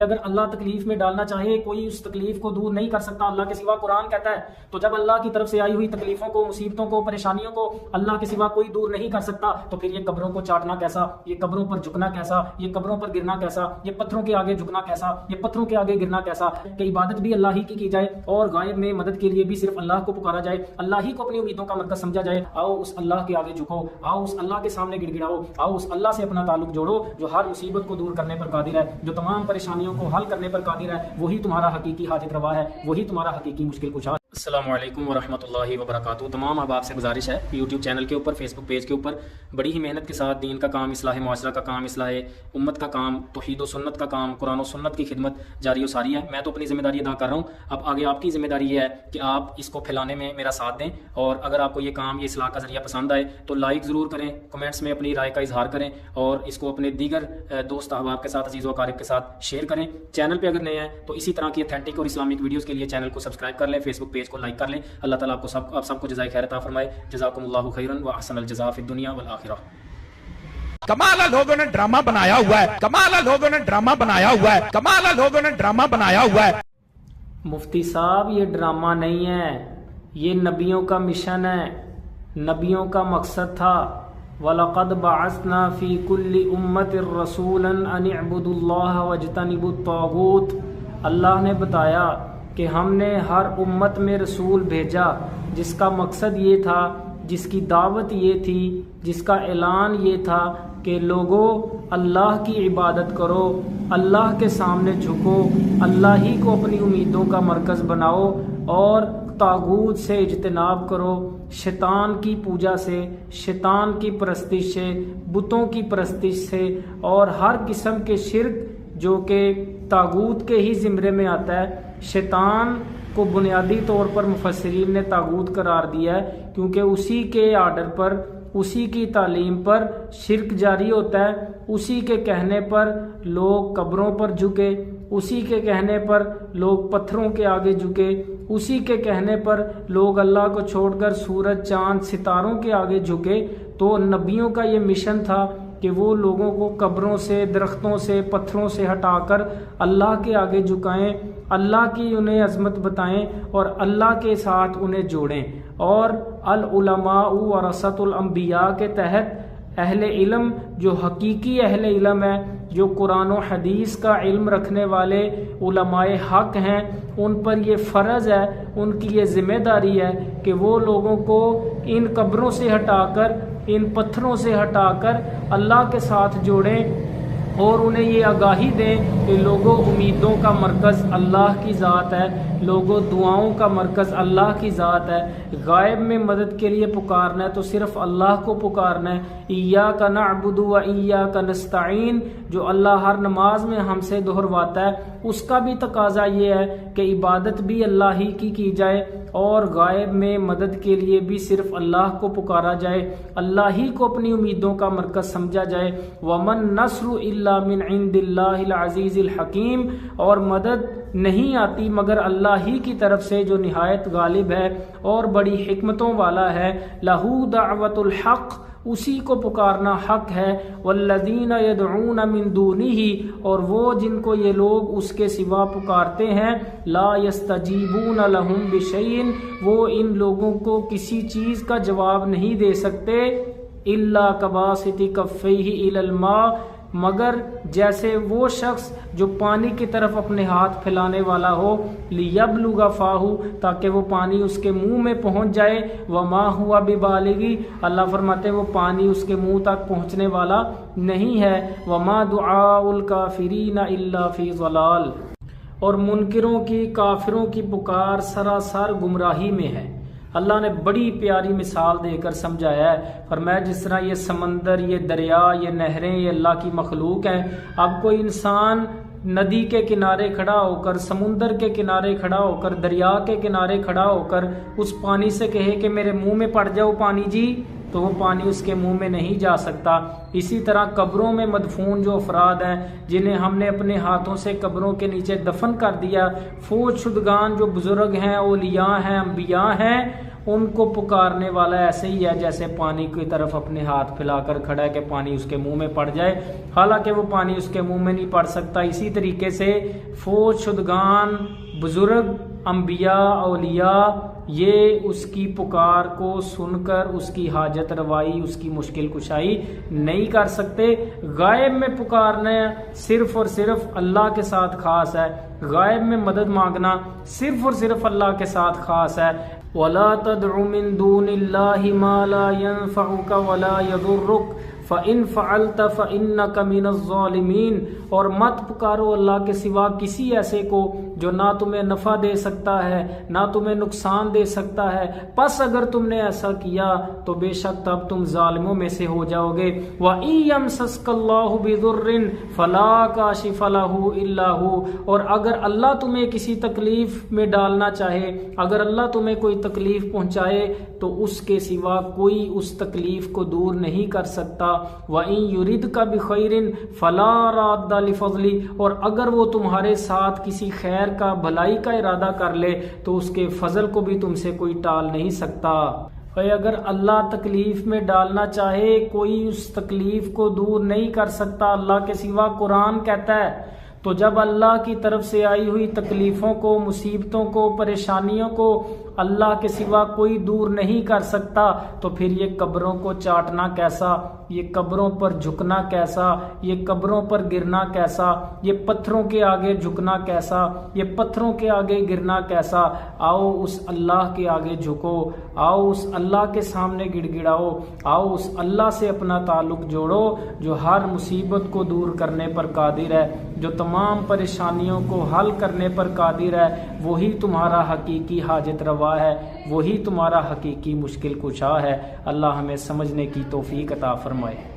اگر اللہ تکلیف میں ڈالنا چاہے کوئی اس تکلیف کو دور نہیں کر سکتا اللہ کے سوا، قرآن کہتا ہے۔ تو جب اللہ کی طرف سے آئی ہوئی تکلیفوں کو، مصیبتوں کو، پریشانیوں کو اللہ کے سوا کوئی دور نہیں کر سکتا، تو پھر یہ قبروں کو چاٹنا کیسا، یہ قبروں پر جھکنا کیسا، یہ قبروں پر گرنا کیسا، یہ پتھروں کے آگے جھکنا کیسا، یہ پتھروں کے آگے گرنا کیسا، کہ عبادت بھی اللہ ہی کی جائے اور غائب میں مدد کے لیے بھی صرف اللہ کو پکارا جائے، اللہ ہی کو اپنی امیدوں کا مرکز سمجھا جائے۔ آؤ اس اللہ کے آگے جھکو، آؤ اس اللہ کے سامنے گڑ گڑاؤ، آؤ اس اللہ سے اپنا تعلق جوڑو جو ہر مصیبت کو دور کرنے پر قادر ہے، جو تمام پریشانیوں کو حل کرنے پر قادر ہے۔ وہی تمہارا حقیقی حاجت روا ہے، وہی تمہارا حقیقی مشکل کشا۔ السلام علیکم ورحمۃ اللہ وبرکاتہ۔ تمام احباب سے گزارش ہے یوٹیوب چینل کے اوپر، فیس بک پیج کے اوپر بڑی ہی محنت کے ساتھ دین کا کام، اصلاح معاشرہ کا کام، اصلاح امت کا کام، توحید و سنت کا کام، قرآن و سنت کی خدمت جاری و ساری ہے۔ میں تو اپنی ذمہ داری ادا کر رہا ہوں، اب آگے آپ کی ذمہ داری یہ ہے کہ آپ اس کو پھیلانے میں میرا ساتھ دیں، اور اگر آپ کو یہ کام، یہ اصلاح کا ذریعہ پسند آئے تو لائک ضرور کریں، کمنٹس میں اپنی رائے کا اظہار کریں، اور اس کو اپنے دیگر دوست احباب کے ساتھ، عزیز و اقارب کے ساتھ شیئر کریں۔ چینل پہ اگر نئے ہیں تو اسی طرح کی اتھینٹک اور اسلامک ویڈیوز کے لیے چینل کو سبسکرائب کر لیں، فیس بک پیج کو لائک کر لیں۔ اللہ تعالیٰ آپ سب کو جزائے خیر عطا فرمائے۔ جزاکم اللہ خیرا واحسن الجزاء فی الدنیا والآخرہ۔ کمالا لوگوں نے ڈرامہ بنایا ہوا ہے، کمالا لوگوں نے ڈرامہ بنایا ہوا ہے، کمالا لوگوں نے ڈرامہ بنایا ہوا ہے۔ مفتی صاحب یہ ڈرامہ نہیں ہے، یہ نبیوں کا مشن ہے، نبیوں کا مقصد تھا۔ وَلَقَدْ بَعَثْنَا فِي كُلِّ أُمَّةٍ رَسُولًا أَنِ اعْبُدُوا اللَّهَ وَاجْتَنِبُوا الطَّاغُوتَ۔ اللہ نے بتایا کہ ہم نے ہر امت میں رسول بھیجا جس کا مقصد یہ تھا، جس کی دعوت یہ تھی، جس کا اعلان یہ تھا کہ لوگوں اللہ کی عبادت کرو، اللہ کے سامنے جھکو، اللہ ہی کو اپنی امیدوں کا مرکز بناؤ، اور طاغوت سے اجتناب کرو، شیطان کی پوجا سے، شیطان کی پرستش سے، بتوں کی پرستش سے، اور ہر قسم کے شرک جو کہ طاغوت کے ہی زمرے میں آتا ہے۔ شیطان کو بنیادی طور پر مفسرین نے طاغوت قرار دیا ہے کیونکہ اسی کے آرڈر پر، اسی کی تعلیم پر شرک جاری ہوتا ہے، اسی کے کہنے پر لوگ قبروں پر جھکے، اسی کے کہنے پر لوگ پتھروں کے آگے جھکے، اسی کے کہنے پر لوگ اللہ کو چھوڑ کر سورج، چاند، ستاروں کے آگے جھکے۔ تو نبیوں کا یہ مشن تھا کہ وہ لوگوں کو قبروں سے، درختوں سے، پتھروں سے ہٹا کر اللہ کے آگے جھکائیں، اللہ کی انہیں عظمت بتائیں اور اللہ کے ساتھ انہیں جوڑیں۔ اور العلماء ورثۃ الانبیاء کے تحت اہل علم، جو حقیقی اہل علم ہے، جو قرآن و حدیث کا علم رکھنے والے علماء حق ہیں، ان پر یہ فرض ہے، ان کی یہ ذمہ داری ہے کہ وہ لوگوں کو ان قبروں سے ہٹا کر، ان پتھروں سے ہٹا کر اللہ کے ساتھ جوڑیں، اور انہیں یہ آگاہی دیں کہ لوگوں امیدوں کا مرکز اللہ کی ذات ہے، لوگوں دعاؤں کا مرکز اللہ کی ذات ہے۔ غائب میں مدد کے لیے پکارنا ہے تو صرف اللہ کو پکارنا ہے۔ ایاک نعبد و ایاک نستعین، جو اللہ ہر نماز میں ہم سے دہرواتا ہے، اس کا بھی تقاضا یہ ہے کہ عبادت بھی اللہ ہی کی جائے، اور غائب میں مدد کے لیے بھی صرف اللہ کو پکارا جائے، اللہ ہی کو اپنی امیدوں کا مرکز سمجھا جائے۔ وَمَن نَّصْرُ إِلَّا مِنْ عِنْدِ اللَّهِ الْعَزِيزِ الْحَكِيمِ، اور مدد نہیں آتی مگر اللہ ہی کی طرف سے جو نہایت غالب ہے اور بڑی حکمتوں والا ہے۔ لَهُ دَعْوَةُ الْحَقِّ، اسی کو پکارنا حق ہے۔ والذین یدعون من دونہ، اور وہ جن کو یہ لوگ اس کے سوا پکارتے ہیں، لا یستجیبون لہم بشیء، وہ ان لوگوں کو کسی چیز کا جواب نہیں دے سکتے، الا کباسط کفیہ الی الماء، مگر جیسے وہ شخص جو پانی کی طرف اپنے ہاتھ پھیلانے والا ہو، لیبلغ فاہ، تاکہ وہ پانی اس کے منہ میں پہنچ جائے، وما ہوا ببالغی، اللہ فرماتے ہیں وہ پانی اس کے منہ تک پہنچنے والا نہیں ہے، وما دعاء الکافرین الا فی ضلال، اور منکروں کی، کافروں کی پکار سراسر گمراہی میں ہے۔ اللہ نے بڑی پیاری مثال دے کر سمجھایا ہے، فرمایا جس طرح یہ سمندر، یہ دریا، یہ نہریں، یہ اللہ کی مخلوق ہیں۔ اب کوئی انسان ندی کے کنارے کھڑا ہو کر، سمندر کے کنارے کھڑا ہو کر، دریا کے کنارے کھڑا ہو کر اس پانی سے کہے کہ میرے منہ میں پڑ جاؤ پانی جی، تو وہ پانی اس کے منہ میں نہیں جا سکتا۔ اسی طرح قبروں میں مدفون جو افراد ہیں، جنہیں ہم نے اپنے ہاتھوں سے قبروں کے نیچے دفن کر دیا، فوت شدگان جو بزرگ ہیں، اولیاء ہیں، انبیاء ہیں، ان کو پکارنے والا ایسے ہی ہے جیسے پانی کی طرف اپنے ہاتھ پھیلا کر کھڑا ہے کہ پانی اس کے منہ میں پڑ جائے، حالانکہ وہ پانی اس کے منہ میں نہیں پڑ سکتا۔ اسی طریقے سے فوت شدگان، بزرگ، انبیاء، اولیاء، یہ اس کی پکار کو سن کر اس کی حاجت روائی، اس کی مشکل کشائی نہیں کر سکتے۔ غائب میں پکارنا صرف اور صرف اللہ کے ساتھ خاص ہے، غائب میں مدد مانگنا صرف اور صرف اللہ کے ساتھ خاص ہے۔ وَلَا تَدْعُ مِن دُونِ اللَّهِ مَا لَا يَنفَعُكَ وَلَا يَضُرُّكَ فَإِن فَعَلْتَ فَإِنَّكَ مِنَ الظَّالِمِينَ، اور مت پکارو اللہ کے سوا کسی ایسے کو جو نہ تمہیں نفع دے سکتا ہے نہ تمہیں نقصان دے سکتا ہے، پس اگر تم نے ایسا کیا تو بے شک تب تم ظالموں میں سے ہو جاؤ گے۔ وَإِن يَمْسَسْكَ اللَّهُ بِضُرٍّ فَلَا كَاشِفَ لَهُ إِلَّا هُوَ، اور اگر اللہ تمہیں کسی تکلیف میں ڈالنا چاہے، اگر اللہ تمہیں کوئی تکلیف پہنچائے تو اس کے سوا کوئی اس تکلیف کو دور نہیں کر سکتا۔ وَإِن يُرِدْكَ بِخَيْرٍ فَلَا رَادَّ لِفَضْلِهِ، اور اگر وہ تمہارے ساتھ کسی خیر کا، بھلائی کا ارادہ کر لے تو اس کے فضل کو بھی تم سے کوئی ٹال نہیں سکتا۔ اگر اللہ تکلیف میں ڈالنا چاہے کوئی اس تکلیف کو دور نہیں کر سکتا اللہ کے سوا، قرآن کہتا ہے۔ تو جب اللہ کی طرف سے آئی ہوئی تکلیفوں کو، مصیبتوں کو، پریشانیوں کو اللہ کے سوا کوئی دور نہیں کر سکتا، تو پھر یہ قبروں کو چاٹنا کیسا، یہ قبروں پر جھکنا کیسا، یہ قبروں پر گرنا کیسا، یہ پتھروں کے آگے جھکنا کیسا، یہ پتھروں کے آگے گرنا کیسا۔ آؤ اس اللہ کے آگے جھکو، آؤ اس اللہ کے سامنے گڑ گڑاؤ، آؤ اس اللہ سے اپنا تعلق جوڑو جو ہر مصیبت کو دور کرنے پر قادر ہے، جو تمام پریشانیوں کو حل کرنے پر قادر ہے۔ وہی تمہارا حقیقی حاجت روا ہے، وہی تمہارا حقیقی مشکل کشا ہے۔ اللہ ہمیں سمجھنے کی توفیق عطا فرمائے۔